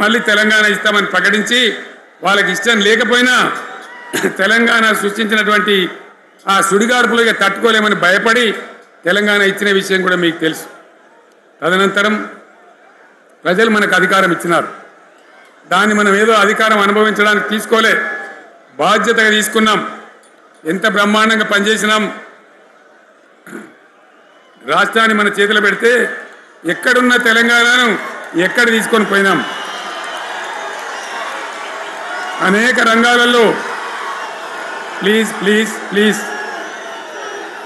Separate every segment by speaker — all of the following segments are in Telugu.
Speaker 1: మళ్ళీ తెలంగాణ ఇస్తామని ప్రకటించి వాళ్ళకి ఇష్టం లేకపోయినా తెలంగాణ సృష్టించినటువంటి ఆ సుడిగాడుపులుగా తట్టుకోలేమని భయపడి తెలంగాణ ఇచ్చిన విషయం కూడా మీకు తెలుసు. తదనంతరం ప్రజలు మనకు అధికారం ఇచ్చినారు. దాన్ని మనం ఏదో అధికారం అనుభవించడానికి తీసుకోలే, బాధ్యతగా తీసుకున్నాం. ఎంత బ్రహ్మాండంగా పనిచేసినాం. రాష్ట్రాన్ని మన చేతిలో పెడితే ఎక్కడున్న తెలంగాణను ఎక్కడ తీసుకొని పోయినాం. అనేక రంగాలలో please please please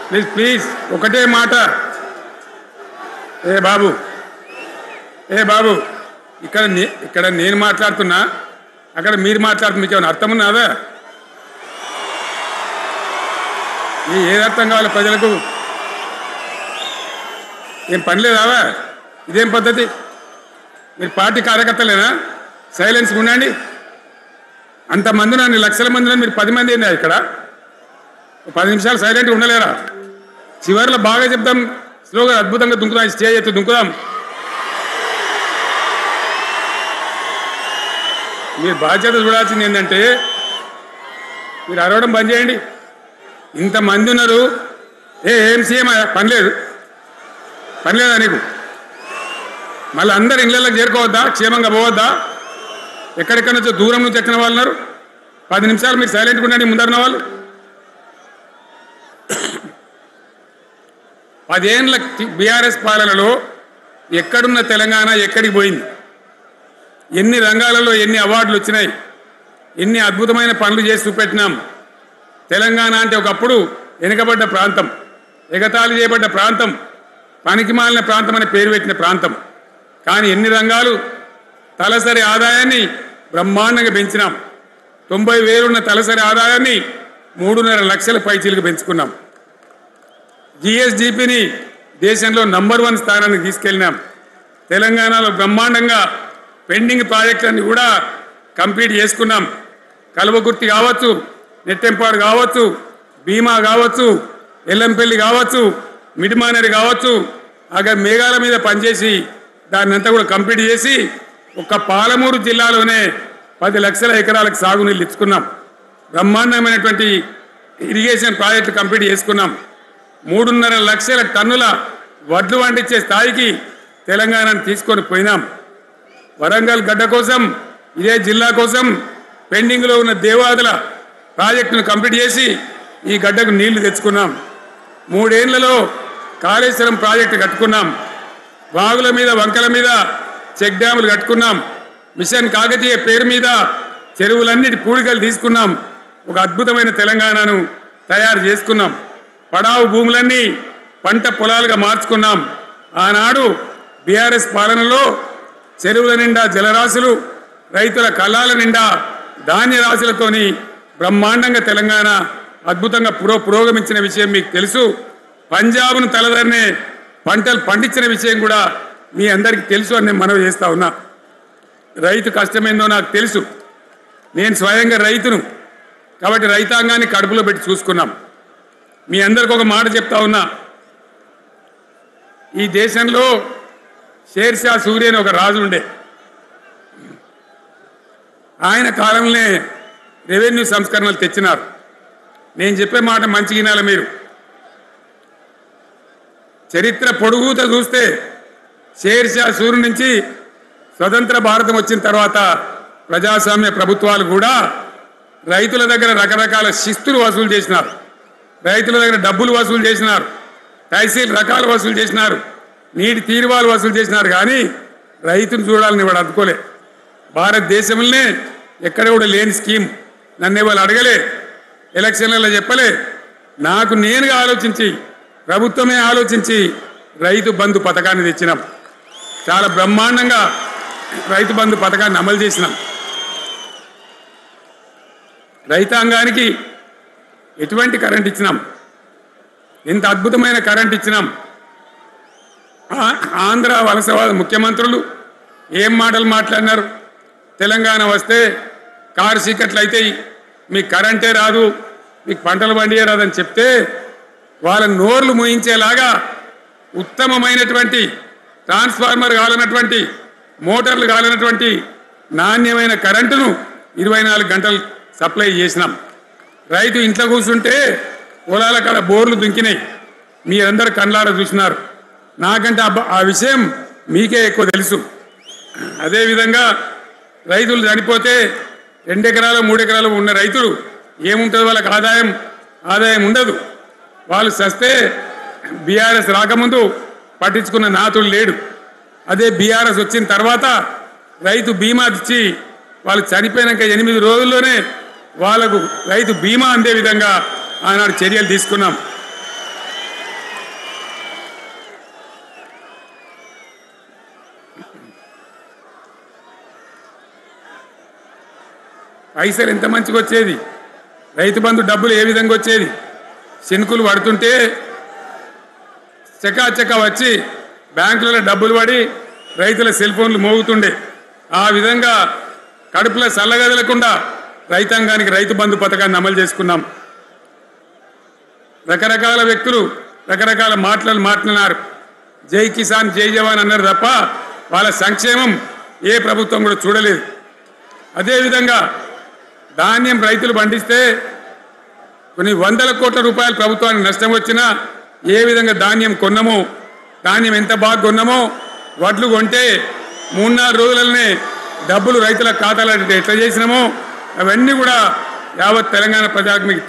Speaker 1: please please ఒకటే మాట, ఏ బాబు ఇక్కడ నేను మాట్లాడుతున్నా, అక్కడ మీరు మాట్లాడుతున్నా, మీకు ఏమైనా అర్థం ఉన్నదా? ఏది అర్థం కావాలి ప్రజలకు? ఏం పని లేదావా? ఇదేం పద్ధతి? మీరు పార్టీ కార్యకర్తలేనా? సైలెన్స్ ఉండండి. అంతమంది అన్ని లక్షల మందిలో మీరు 10 మంది అయినా ఇక్కడ 10 నిమిషాలు సైలెంట్గా ఉండలేరా? చివరిలో బాగా చెప్దాం, స్లోగా అద్భుతంగా దుంకుదాం, స్టేజ్ ఎత్తు దుంకుదాం. మీరు బాధ్యత చూడాల్సింది ఏంటంటే మీరు అరవడం బంద్ చేయండి. ఇంతమంది ఉన్నారు, ఏం సీఎం పని లేదా నీకు? మళ్ళీ అందరు ఇళ్ళకి చేరుకోవద్దా? క్షేమంగా పోవద్దా? ఎక్కడెక్కడ నుంచో దూరం నుంచి ఎక్కిన వాళ్ళు ఉన్నారు. 10 నిమిషాలు మీరు సైలెంట్గా ఉండండి. ముందరున్న వాళ్ళు 10 ఏళ్ళ బీఆర్ఎస్ పాలనలో ఎక్కడున్న తెలంగాణ ఎక్కడికి పోయింది? ఎన్ని రంగాలలో ఎన్ని అవార్డులు వచ్చినాయి? ఎన్ని అద్భుతమైన పనులు చేసి చూపెట్టినాం. తెలంగాణ అంటే ఒకప్పుడు వెనుకబడ్డ ప్రాంతం, ఎగతాళి చేయబడ్డ ప్రాంతం, పనికిమాలిన ప్రాంతం అనే పేరు పెట్టిన ప్రాంతం. కానీ ఎన్ని రంగాలు, తలసరి ఆదాయాన్ని బ్రహ్మాండంగా పెంచినాం. 90,000 ఉన్న తలసరి ఆదాయాన్ని 3.5 లక్షల పైచీలకు పెంచుకున్నాం. జిఎస్డిపిని దేశంలో నంబర్ 1 స్థానానికి తీసుకెళ్ళినాం. తెలంగాణలో బ్రహ్మాండంగా పెండింగ్ ప్రాజెక్టులన్నీ కూడా కంప్లీట్ చేసుకున్నాం. కల్వకుర్తి కావచ్చు, నెట్టెంపాడు కావచ్చు, భీమా కావచ్చు, ఎల్లంపల్లి కావచ్చు, మిడిమానేరు కావచ్చు, అక్కడ మేఘాల మీద పనిచేసి దాన్ని అంతా కూడా కంప్లీట్ చేసి ఒక్క పాలమూరు జిల్లాలోనే 10 లక్షల ఎకరాలకు సాగునీళ్ళు ఇచ్చుకున్నాం. బ్రహ్మాండమైనటువంటి ఇరిగేషన్ ప్రాజెక్టులు కంప్లీట్ చేసుకున్నాం. 3.5 లక్షల టన్నుల వడ్లు పండించే స్థాయికి తెలంగాణను తీసుకొని పోయినాం. వరంగల్ గడ్డ కోసం, ఇదే జిల్లా కోసం పెండింగ్లో ఉన్న దేవాదుల ప్రాజెక్టును కంప్లీట్ చేసి ఈ గడ్డకు నీళ్లు తెచ్చుకున్నాం. 3 ఏళ్లలో కాళేశ్వరం ప్రాజెక్టు కట్టుకున్నాం. వాగుల మీద, వంకల మీద చెక్ డ్యాములు కట్టుకున్నాం. మిషన్ కాకతీయ పేరు మీద చెరువులన్నిటి పూడికలు తీసుకున్నాం. ఒక అద్భుతమైన తెలంగాణను తయారు చేసుకున్నాం. పడావు భూములన్నీ పంట పొలాలుగా మార్చుకున్నాం. ఆనాడు బీఆర్ఎస్ పాలనలో చెరువుల నిండా జలరాశులు, రైతుల కళ్ళాల నిండా ధాన్య రాశులతోని బ్రహ్మాండంగా తెలంగాణ అద్భుతంగా పురోగమించిన విషయం మీకు తెలుసు. పంజాబ్ను తలదన్నే పంటలు పండించిన విషయం కూడా మీ అందరికీ తెలుసు అని నేను మనవి చేస్తా ఉన్నా. రైతు కష్టమేందో నాకు తెలుసు. నేను స్వయంగా రైతును కాబట్టి రైతాంగాన్ని కడుపులో పెట్టి చూసుకున్నాం. మీ అందరికి ఒక మాట చెప్తా ఉన్నా, ఈ దేశంలో షేర్షా సూరి అని ఒక రాజు ఉండే. ఆయన కాలంలోనే రెవెన్యూ సంస్కరణలు తెచ్చినారు. నేను చెప్పే మాట మంచిగా వినాలి మీరు. చరిత్ర పొడుగుతో చూస్తే షేర్షా సూరి నుంచి స్వతంత్ర భారతం వచ్చిన తర్వాత ప్రజాస్వామ్య ప్రభుత్వాలు కూడా రైతుల దగ్గర రకరకాల శిస్తులు వసూలు చేసినారు. రైతుల దగ్గర డబ్బులు వసూలు చేసినారు. తహసీల్ రకాలు వసూలు చేసినారు. నీటి తీరువాలు వసూలు చేసినారు. కానీ రైతును చూడాలని వాడు అందుకోలే. భారతదేశంలోనే ఎక్కడ కూడా లేని స్కీమ్. నన్ను వాళ్ళు అడగలే, ఎలక్షన్లలో చెప్పలే. నాకు నేనుగా ఆలోచించి, ప్రభుత్వమే ఆలోచించి రైతు బంధు పథకాన్ని తెచ్చినాం. చాలా బ్రహ్మాండంగా రైతు బంధు పథకాన్ని అమలు చేసినాం. రైతాంగానికి ఎటువంటి కరెంట్ ఇచ్చినాం, ఎంత అద్భుతమైన కరెంట్ ఇచ్చినాం. ఆంధ్ర వలసవాద ముఖ్యమంత్రులు ఏం మాటలు మాట్లాడినారు? తెలంగాణ వస్తే కారు చీకట్లు అవుతాయి, మీకు కరెంటే రాదు, మీకు పంటలు పండియే రాదని చెప్తే వాళ్ళ నోర్లు మోయించేలాగా ఉత్తమమైనటువంటి ట్రాన్స్ఫార్మర్ కాలినటువంటి, మోటార్లు కాలినటువంటి నాణ్యమైన కరెంటును 24 గంటలు సప్లై చేసినాం. రైతు ఇంట్లో కూర్చుంటే పొలాల కాడ బోర్లు దుంకినాయి, మీరందరూ కళ్ళారా చూసినారు. నాకంటే ఆ విషయం మీకే ఎక్కువ తెలుసు. అదేవిధంగా రైతులు చనిపోతే 2 ఎకరాలు 3 ఎకరాలు ఉన్న రైతులు ఏముంటుంది, వాళ్ళకి ఆదాయం ఉండదు. వాళ్ళు చస్తే బీఆర్ఎస్ రాకముందు పట్టించుకున్న నాతుడు లేడు. అదే బీఆర్ఎస్ వచ్చిన తర్వాత రైతు బీమా ఇచ్చి వాళ్ళు చనిపోయినాక 8 రోజుల్లోనే వాళ్ళకు రైతు బీమా అందే విధంగా ఆనాడు చర్యలు తీసుకున్నాం. పైసలు ఎంత మంచిగా వచ్చేది, రైతు బంధు డబ్బులు ఏ విధంగా వచ్చేది. శనుకులు పడుతుంటే చకాచకా వచ్చి బ్యాంకులలో డబ్బులు పడి రైతుల సెల్ ఫోన్లు మోగుతుండే. ఆ విధంగా కడుపులో చల్లగదలకుండా రైతాంగానికి రైతు బంధు పథకాన్ని అమలు చేసుకున్నాం. రకరకాల వ్యక్తులు రకరకాల మాటలు మాట్లాడినారు. జై కిసాన్ జై జవాన్ అన్నారు తప్ప వాళ్ళ సంక్షేమం ఏ ప్రభుత్వం కూడా చూడలేదు. అదేవిధంగా ధాన్యం రైతులు పండిస్తే కొన్ని 100 కోట్ల రూపాయలు ప్రభుత్వానికి నష్టం వచ్చినా ఏ విధంగా ధాన్యం కొన్నామో, ధాన్యం ఎంత బాగా కొన్నామో, వడ్లు కొంటే 3-4 రోజులనే డబ్బులు రైతుల ఖాతాలో ఎట్లా చేసినామో అవన్నీ కూడా యావత్ తెలంగాణ ప్రజానికి